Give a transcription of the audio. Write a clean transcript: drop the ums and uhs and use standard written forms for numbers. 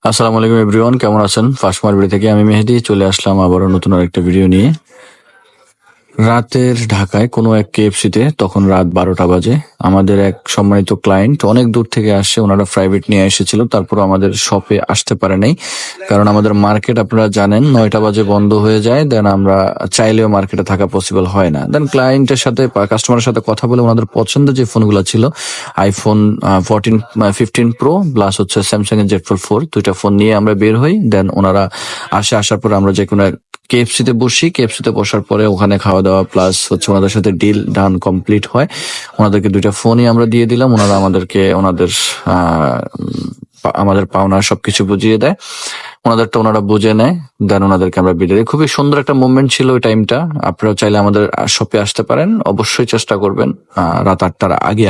আসসালামু আলাইকুম এভরিওয়ান, কেমন আছেন? ফার্স্ট মারবাড়ি থেকে আমি মেহেদি চলে আসলাম আবারও নতুন আরেকটা ভিডিও নিয়ে। রাতের ঢাকায় কোনো এক কেএফসিতে তখন রাত 12টা বাজে। আমাদের এক সম্মানিত ক্লায়েন্ট অনেক দূর থেকে আসে, ওনারা প্রাইভেট নিয়ে এসেছিল, তারপর আমাদের শপে আসতে পারে নাই, কারণ আমাদের মার্কেট আপনারা জানেন 9টা বাজে বন্ধ হয়ে যায়। দেন আমরা চাইলেও মার্কেটে থাকা পসিবল হয় না। দেন ক্লায়েন্টের সাথে কাস্টমারের সাথে কথা বলে ওনাদের পছন্দের যে ফোনগুলো ছিল, আইফোন 15 প্রো প্লাস হচ্ছে স্যামসাং এর জেড ফোল্ড 4, দুইটা ফোন নিয়ে আমরা বের হই। দেন ওনারা আসার পরে আমরা যে কোনো কেএফসিতে বসি। কেএফসিতে বসার পরে ওখানে খাওয়া দাওয়া প্লাস হচ্ছে ওনাদের সাথে ডিল ডান কমপ্লিট হয়। ওনাদেরকে দুইটা ফোনই আমরা দিয়ে দিলাম। ওনারা আমাদেরকে আমাদের পাওনা সবকিছু বুঝিয়ে দেয়। ওনাদেরটা ওনারা বুঝে নেয়। দেন ওনাদেরকে আমরা বিদায় দিই। খুবই সুন্দর একটা মুভমেন্ট ছিল ওই টাইমটা। আপনারাও চাইলে আমাদের শপে আসতে পারেন, অবশ্যই চেষ্টা করবেন রাত 8টার আগে